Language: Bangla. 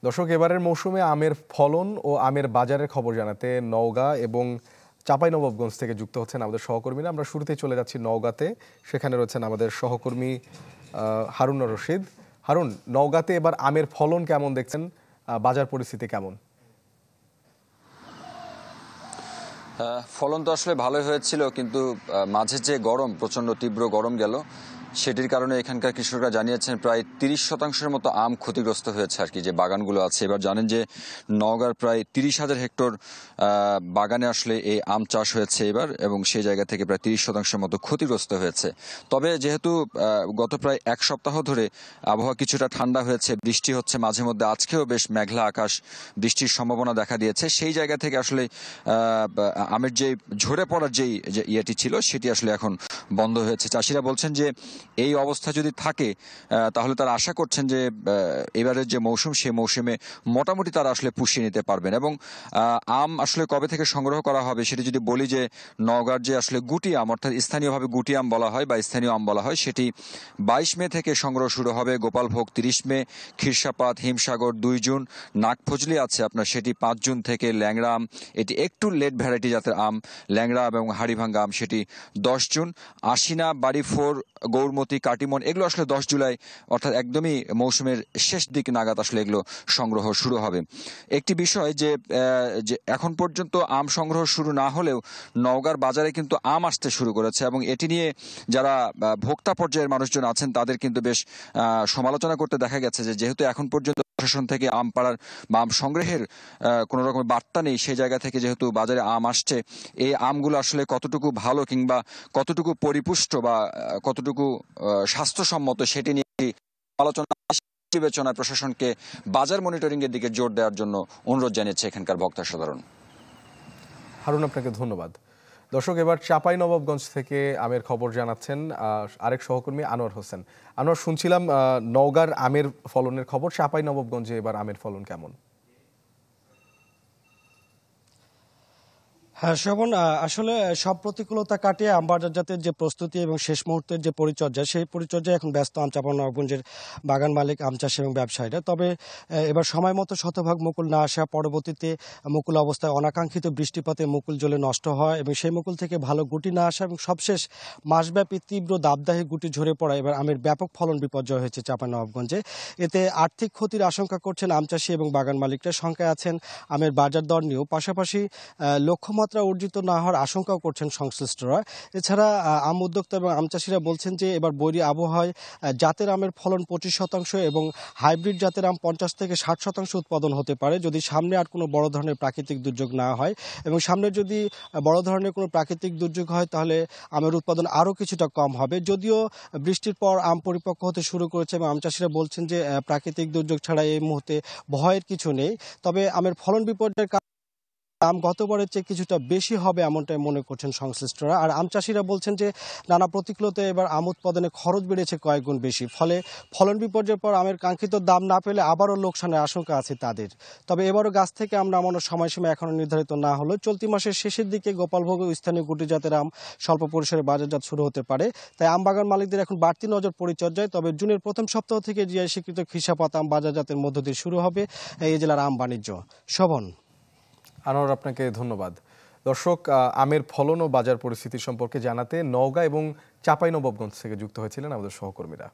দর্শক, এবারের মৌসুমে আমের ফলন ও আমের বাজারের খবর জানাতে নওগাঁ এবং চাঁপাইনবাবগঞ্জ থেকে যুক্ত হচ্ছেন আমাদের সহকর্মীরা। আমরা শুরুতেই চলে যাচ্ছি নওগাঁতে। সেখানে রয়েছেন আমাদের সহকর্মী হারুন রশিদ। হারুন, নওগাঁতে এবার আমের ফলন কেমন দেখছেন, বাজার পরিস্থিতি কেমন? ফলন তো আসলে ভালোই হয়েছিল, কিন্তু মাঝে যে গরম, প্রচণ্ড তীব্র গরম গেল, সেটির কারণে এখানকার কৃষকরা জানিয়েছেন প্রায় 30% মতো আম ক্ষতিগ্রস্ত হয়েছে আর কি। যে বাগানগুলো আছে, এবার জানেন যে নওগাঁর প্রায় 30,000 হেক্টর বাগানে আসলে এই আম চাষ হয়েছে এবার, এবং সেই জায়গা থেকে প্রায় 30% মতো ক্ষতিগ্রস্ত হয়েছে। তবে যেহেতু গত প্রায় এক সপ্তাহ ধরে আবহাওয়া কিছুটা ঠান্ডা হয়েছে, বৃষ্টি হচ্ছে মাঝে মধ্যে, আজকেও বেশ মেঘলা আকাশ, বৃষ্টির সম্ভাবনা দেখা দিয়েছে, সেই জায়গা থেকে আসলে আমের যে ঝরে পড়ার যে ইয়েটি ছিল সেটি আসলে এখন বন্ধ হয়েছে। চাষিরা বলছেন যে এই অবস্থা যদি থাকে তাহলে তারা আশা করছেন যে এবারের যে মৌসুম, সেই মৌসুমে মোটামুটি তারা আসলে পুষিয়ে নিতে পারবেন। এবং আম আসলে কবে থেকে সংগ্রহ করা হবে সেটি যদি বলি, যে নওগাঁর যে আসলে গুটি আম, অর্থাৎ স্থানীয়ভাবে গুটি আম বলা হয় বা স্থানীয় আম বলা হয়, সেটি 22 মে থেকে সংগ্রহ শুরু হবে। গোপালভোগ 30 মে, ক্ষীরসাপাত, হিমসাগর 2 জুন, নাগফজলি আছে আপনার, সেটি 5 জুন থেকে। ল্যাংড়া আম, এটি একটু লেট ভ্যারাইটি জাতের আম, ল্যাংড়া এবং হাড়িভাঙ্গা আম, সেটি 10 জুন। আশিনা, বাড়িফোর, গৌরমতি, কাটিমন, এগুলো আসলে 10 জুলাই, অর্থাৎ একদমই মৌসুমের শেষ দিক নাগাদ আসলে এগুলো সংগ্রহ শুরু হবে। একটি বিষয় যে এখন পর্যন্ত আম সংগ্রহ শুরু না হলেও নওগাঁর বাজারে কিন্তু আম আসতে শুরু করেছে, এবং এটি নিয়ে যারা ভোক্তা পর্যায়ের মানুষজন আছেন তাদের কিন্তু বেশ সমালোচনা করতে দেখা গেছে, যে যেহেতু এখন পর্যন্ত প্রশাসন থেকে আম পাড়ার বা আম সংগ্রহের কোনো রকম বার্তা নেই, সেই জায়গা থেকে যেহেতু বাজারে আম আসছে, এই আমগুলো আসলে কতটুকু ভালো কিংবা কতটুকু পরিপুষ্ট বা কতটুকু স্বাস্থ্যসম্মত সেটি নিয়ে আলোচনা, বিবেচনায় প্রশাসনকে বাজার মনিটরিং এর দিকে জোর দেওয়ার জন্য অনুরোধ জানিয়েছে এখানকার ভক্ত সাধারণ। হারুন, আপনাকে ধন্যবাদ। দর্শক, এবার চাঁপাইনবাবগঞ্জ থেকে আমের খবর জানাচ্ছেন আরেক সহকর্মী আনোয়ার হোসেন। আনোয়ার, শুনছিলাম নওগাঁর আমের ফলনের খবর, চাঁপাইনবাবগঞ্জে এবার আমের ফলন কেমন? হ্যাঁ শোভন, আসলে সব প্রতিকূলতা কাটিয়ে আম বাজারজাতের যে প্রস্তুতি এবং শেষ মুহূর্তের যে পরিচর্যা, সেই পরিচর্যায় এখন ব্যস্ত আম চাঁপাইনবাবগঞ্জের বাগান মালিক, আম চাষি এবং ব্যবসায়ীরা। তবে এবার সময় মতো শতভাগ মুকুল না আসা, পরবর্তীতে মুকুল অবস্থায় অনাকাঙ্ক্ষিত বৃষ্টিপাতে মুকুল জ্বলে নষ্ট হয় এবং সেই মুকুল থেকে ভালো গুটি না আসা, এবং সবশেষ মাসব্যাপী তীব্র দাবদাহে গুটি ঝরে পড়া, এবার আমের ব্যাপক ফলন বিপর্যয় হয়েছে চাঁপাইনবাবগঞ্জে। এতে আর্থিক ক্ষতির আশঙ্কা করছেন আম চাষি এবং বাগান মালিকরা। শঙ্কায় আছেন আমের বাজার দর নিয়েও, পাশাপাশি লক্ষ্যমাত্রা অর্জিত না হওয়ার আশঙ্কাও করছেন সংশ্লিষ্টরা। এছাড়া আম উদ্যোক্তা এবং আম চাষিরা বলছেন যে এবার বৈরী আবহাওয়ায় জাতের আমের ফলন 25% এবং হাইব্রিড জাতের আম 50 থেকে 60% উৎপাদন হতে পারে, যদি সামনে আর কোনো বড় ধরনের প্রাকৃতিক দুর্যোগ না হয়। এবং সামনে যদি বড় ধরনের কোনো প্রাকৃতিক দুর্যোগ হয় তাহলে আমের উৎপাদন আরও কিছুটা কম হবে। যদিও বৃষ্টির পর আম পরিপক্ক হতে শুরু করেছে এবং আম চাষিরা বলছেন যে প্রাকৃতিক দুর্যোগ ছাড়া এই মুহূর্তে ভয়ের কিছু নেই। তবে আমের ফলন বিপর্যয়ের দাম গতবারের চেয়ে কিছুটা বেশি হবে এমনটাই মনে করছেন সংশ্লিষ্টরা। আর আম চাষিরা বলছেন যে নানা প্রতিকূলতায় এবার আম উৎপাদনে খরচ বেড়েছে কয়েক গুণ বেশি, ফলে ফলন বিপর্যয়ের পর আমের কাঙ্ক্ষিত দাম না পেলে আবারও লোকসানের আশঙ্কা আছে তাদের। তবে এবারও গাছ থেকে আম নামানোর সময়সীমা এখনও নির্ধারিত না হলেও চলতি মাসের শেষের দিকে গোপালভোগ ও স্থানীয় গুটি জাতের আম স্বল্প পরিসরে বাজারজাত শুরু হতে পারে। তাই আম বাগান মালিকদের এখন বাড়তি নজর পরিচর্যায়। তবে জুনের প্রথম সপ্তাহ থেকে জিআই স্বীকৃত ক্ষীরসাপাত আম বাজারজাতের মধ্য দিয়ে শুরু হবে এই জেলার আম বাণিজ্য। শোভন। আনোয়ার, আপনাকে ধন্যবাদ। দর্শক, আমের ফলন ও বাজার পরিস্থিতি সম্পর্কে জানাতে নওগাঁ এবং চাঁপাইনবাবগঞ্জ থেকে যুক্ত হয়েছিলেন আমাদের সহকর্মীরা।